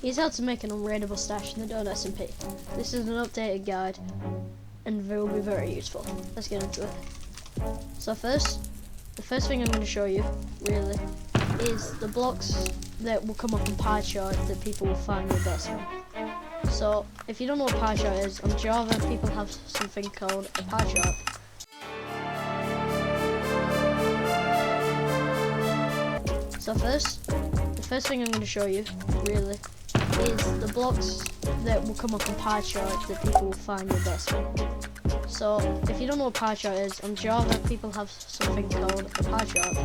Here's how to make an unraidable stash in the DonutSMP. This is an updated guide and it will be very useful. Let's get into it. So the first thing I'm going to show you, really, is the blocks that will come up in pie chart that people will find your best from. So, if you don't know what pie chart is, on Java people have something called a pie chart. So the first thing I'm going to show you, really, is the blocks that will come up in pie chart that people will find your best from. So, if you don't know what pie chart is, on Java people have something called a pie chart,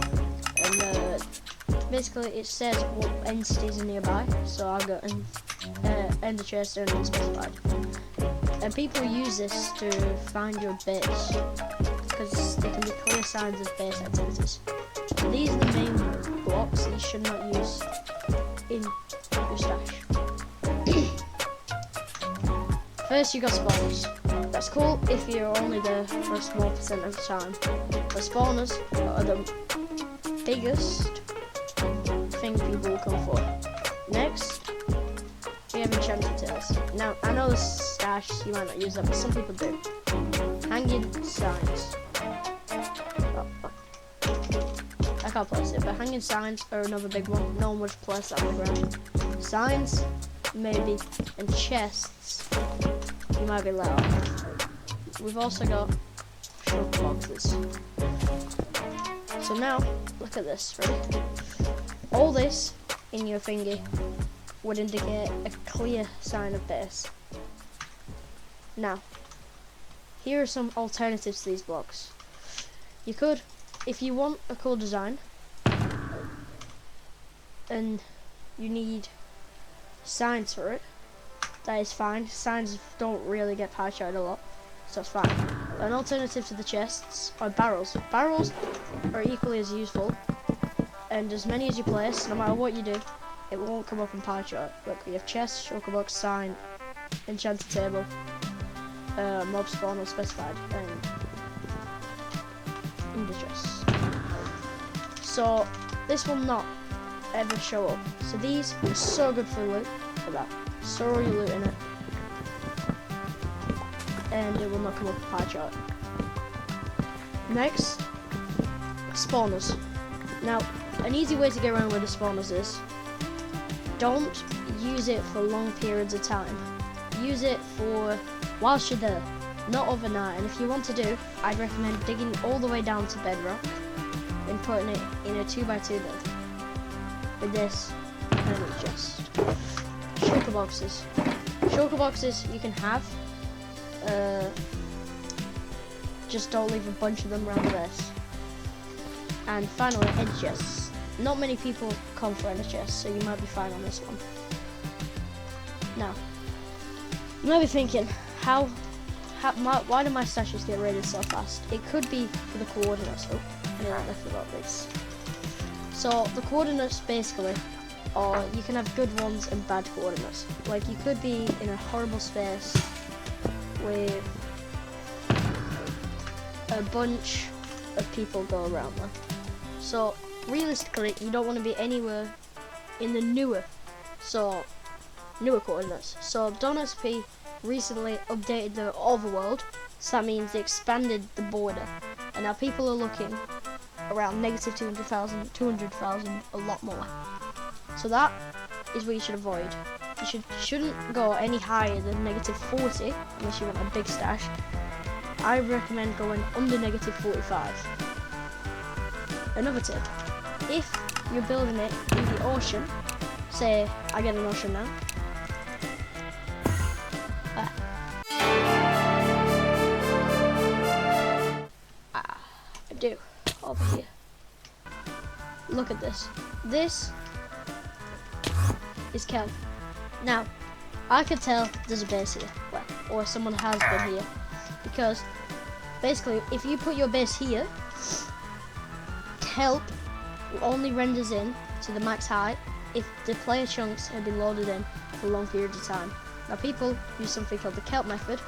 and basically it says what entities are nearby. So I've got an ender chest and unspecified, and people use this to find your base because they can be clear signs of base activities. So these are the main blocks that you should not use in your stash. First, you got spawners. That's cool if you're only there for a small percent of the time. But spawners are the biggest thing people will come for. Next, we have enchanted tails. Now, I know this stash, you might not use that, but some people do. Hanging signs. I can't place it, but hanging signs are another big one. No one would place that on the ground. Signs, maybe, and chests, you might be let off. We've also got shulker boxes. So now, look at this, ready? All this in your thingy would indicate a clear sign of base. Now, here are some alternatives to these blocks. You could, if you want a cool design, and you need signs for it, that is fine. Signs don't really get pie charted a lot, so it's fine. An alternative to the chests are barrels. Barrels are equally as useful, and as many as you place, no matter what you do, it won't come up in pie chart. Look, we have chest, shulker box, sign, enchanted table, mob spawn unspecified, and in the chest. So this will not ever show up. So these are so good for loot. Look at that. Store your loot in it, and it will not come up in pie chart. Next, spawners. Now, an easy way to get around with the spawners is, don't use it for long periods of time. Use it for whilst you're there, not overnight. And if you want to do, I'd recommend digging all the way down to bedrock and putting it in a 2x2 build. With this, and it's just shulker boxes. Shulker boxes you can have, just don't leave a bunch of them around the base. And finally, ender chests. Not many people come for ender chests, so you might be fine on this one. Now, you might be thinking, why do my stashes get raided so fast? It could be for the coordinates. Oh, I forgot this. So the coordinates basically are, you can have good ones and bad coordinates. Like, you could be in a horrible space with a bunch of people go around there. So realistically, you don't want to be anywhere in the newer coordinates. So DonutSMP recently updated the overworld, so that means they expanded the border, and now people are looking around negative 200,000, a lot more. So that is what you should avoid. You shouldn't go any higher than negative 40 unless you want a big stash. I recommend going under negative 45. Another tip, if you're building it in the ocean, say I get an ocean now. I do, over here. Look at this. This is kelp. Now, I can tell there's a base here, well, or someone has been here, because basically, if you put your base here, kelp only renders in to the max height if the player chunks have been loaded in for long periods of time. Now, people use something called the kelp method,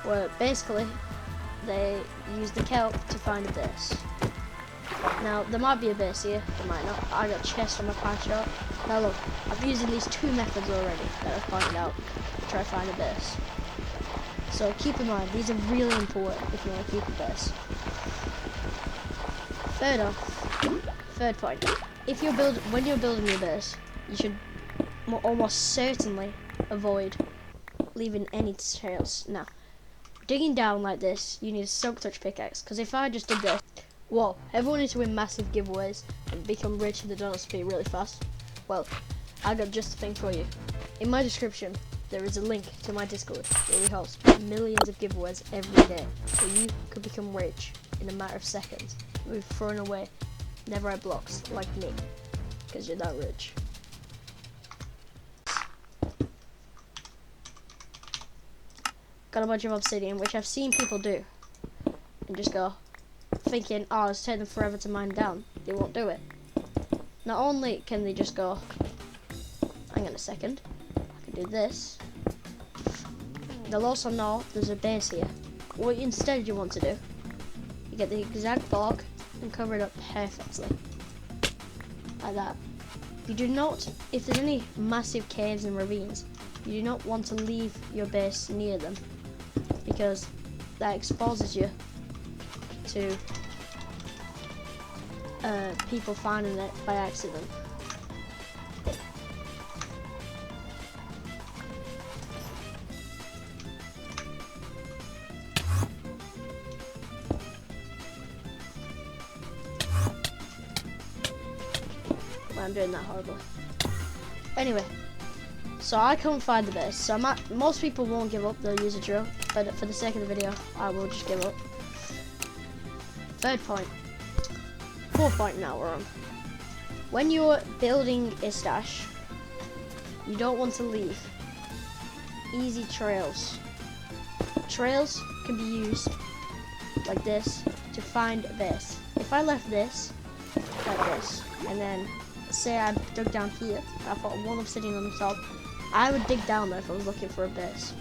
where basically they use the kelp to find a base. Now, there might be a base here, there might not. I got a chest on my pie chart. Now look, I'm using these two methods already that I've pointed out to try to find a base. So keep in mind, these are really important if you want to keep a base. Third point, when you're building your base, you should almost certainly avoid leaving any trails. Now, digging down like this, you need a silk touch pickaxe, because if I just did this, whoa, everyone needs to win massive giveaways and become rich in the DonutSMP really fast. Well, I got just the thing for you. In my description, there is a link to my Discord where we host millions of giveaways every day, where you could become rich in a matter of seconds. We've thrown away never-had blocks like me, because you're that rich. Got a bunch of obsidian, which I've seen people do, and just go thinking, oh, it's taking them forever to mine down. They won't do it. Not only can they just go, hang on a second, I can do this. They'll also know there's a base here. What instead you want to do, you get the exact block and cover it up perfectly, like that. You do not, if there's any massive caves and ravines, you do not want to leave your base near them, because that exposes you to people finding it by accident. I'm doing that horribly. Anyway, so I couldn't find the base. So most people won't give up, they'll use a drill, but for the sake of the video, I will just give up. Third point. Fourth point now we're on. When you're building a stash, you don't want to leave easy trails. Trails can be used like this to find a base. If I left this like this, and then say I dug down here, I put one obsidian on the top, I would dig down there if I was looking for a base.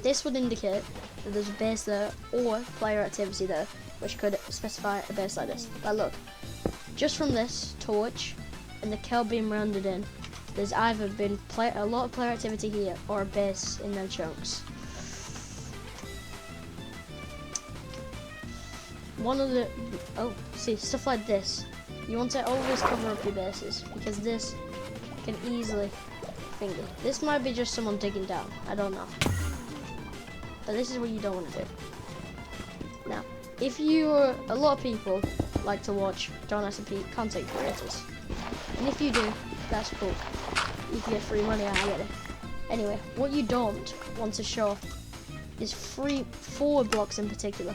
This would indicate that there's a base there or player activity there, which could specify a base like this. But look, just from this torch and the kelp being rounded in, there's either been a lot of player activity here or a base in them chunks. See, stuff like this. You want to always cover up your bases, because this can easily finger. This might be just someone digging down, I don't know. But this is what you don't want to do. Now, if you're, a lot of people like to watch DonutSMP content creators. And if you do, that's cool. You can get free money, I get it. Anyway, what you don't want to show is 4 blocks in particular.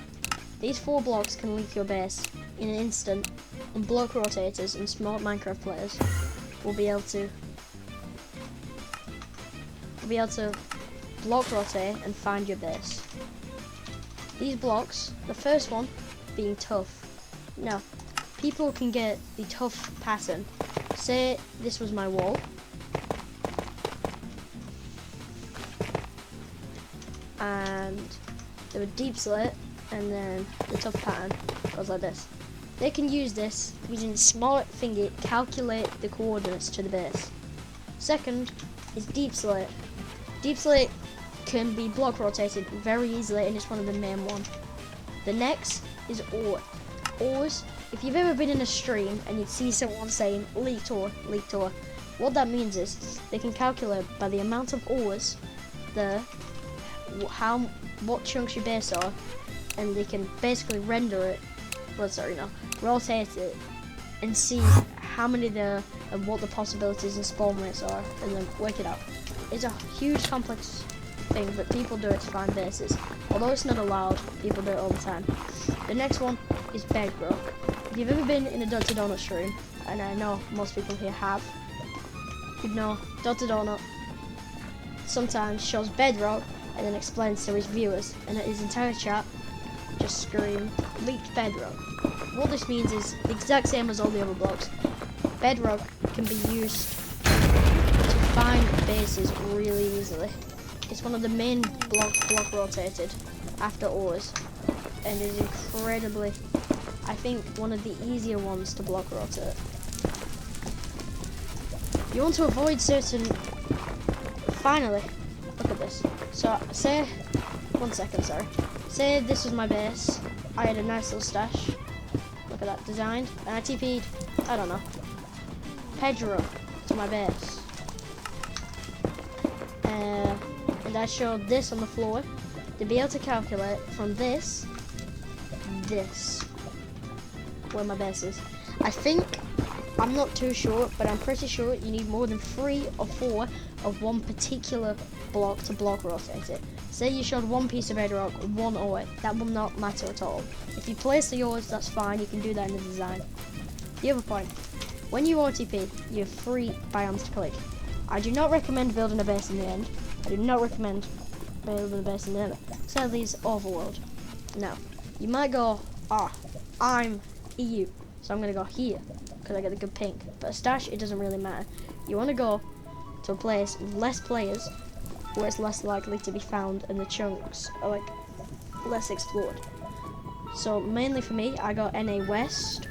These 4 blocks can leak your base in an instant, and block rotators and smart Minecraft players will be able to block rotate and find your base. These blocks, the first one being tough. Now, people can get the tough pattern. Say this was my wall. And there were deep slit, and then the tough pattern goes like this. They can use this using smart finger, calculate the coordinates to the base. Second is deep slit. Deep slit can be block rotated very easily, and it's one of the main ones. The next is ore. Ores, if you've ever been in a stream and you'd see someone saying leaked ore, what that means is they can calculate by the amount of ores, what chunks your base are, and they can basically render it, rotate it, and see how many there and what the possibilities and spawn rates are, and then work it out. It's a huge complex thing, but people do it to find bases. Although it's not allowed, people do it all the time. The next one is bedrock. If you've ever been in a Donut stream, and I know most people here have, you'd know Donut sometimes shows bedrock and then explains to his viewers, and his entire chat just scream leaked bedrock. What this means is the exact same as all the other blocks. Bedrock can be used to find bases really easily. It's one of the main blocks block rotated after ores, and is incredibly, I think, one of the easier ones to block rotate. You want to avoid certain... Finally, look at this. So, say... 1 second, sorry. Say this was my base. I had a nice little stash. Look at that, designed. And I TP'd, I don't know, Pedro to my base. And I showed this on the floor to be able to calculate from this, where my base is. I think, I'm not too sure, but I'm pretty sure you need more than 3 or 4 of one particular block to block rotate it. Say you showed one piece of bedrock, one ore, that will not matter at all. If you place the ores, that's fine, you can do that in the design. The other point, when you OTP, you have 3 biomes to click. I do not recommend building a base in the end. I do not recommend building a base in the end. Sadly, it's overworld. Now, you might go, I'm EU, so I'm going to go here, because I get the good pink. But a stash, it doesn't really matter. You want to go to a place with less players, where it's less likely to be found and the chunks are like less explored. So mainly for me, I got NA West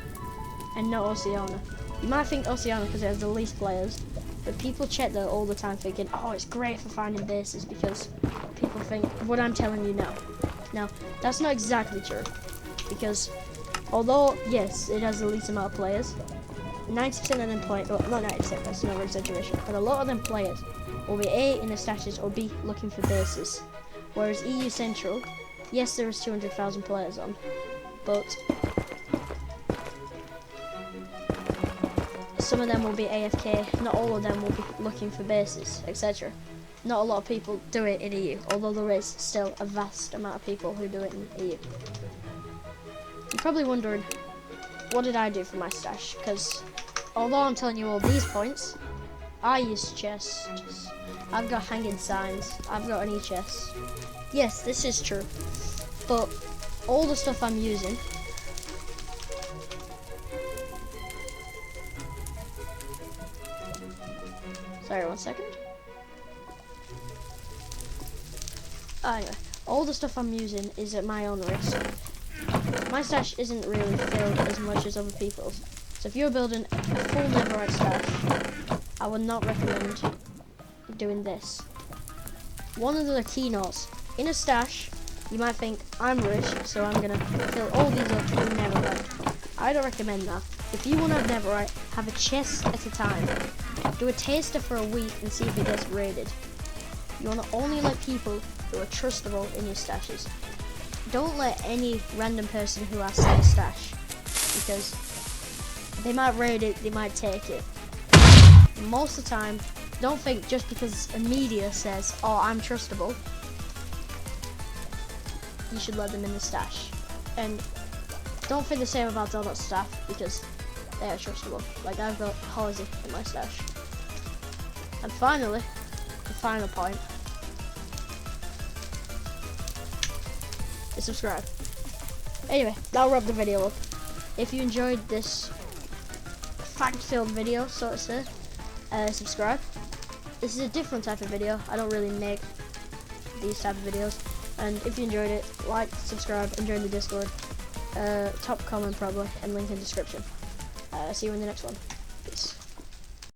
and not Oceania. You might think Oceania because it has the least players, but people check there all the time thinking, oh, it's great for finding bases, because people think what I'm telling you now. Now, that's not exactly true, because although, yes, it has the least amount of players, 90% of them play, well, not 90%, that's another exaggeration, but a lot of them players will be A, in the stashes, or B, looking for bases. Whereas EU Central, yes, there is 200,000 players on, but some of them will be AFK, not all of them will be looking for bases, etc. Not a lot of people do it in EU, although there is still a vast amount of people who do it in EU. You're probably wondering, what did I do for my stash? Because although I'm telling you all these points, I use chests. I've got hanging signs. I've got an e-chest. Yes, this is true. But all the stuff I'm using, sorry, 1 second. Anyway, all the stuff I'm using is at my own risk. My stash isn't really filled as much as other people's. So if you're building a full netherite stash, I would not recommend doing this. One of the keynotes, in a stash, you might think, I'm rich, so I'm gonna fill all these up with netherite. I don't recommend that. If you want to have netherite, have a chest at a time. Do a taster for a week and see if it gets raided. You want to only let people who are trustable in your stashes. Don't let any random person who asks for a stash, because they might raid it, they might take it. Most of the time, don't think just because a media says, oh, I'm trustable, you should let them in the stash. And don't think the same about Donut staff, because they are trustable. Like, I've got Halsey in my stash. And finally, the final point is subscribe. Anyway, that'll wrap the video up. If you enjoyed this fact-filled video, so to say, subscribe. This is a different type of video. I don't really make these type of videos. And if you enjoyed it, like, subscribe, and join the Discord. Top comment probably, and link in description. See you in the next one.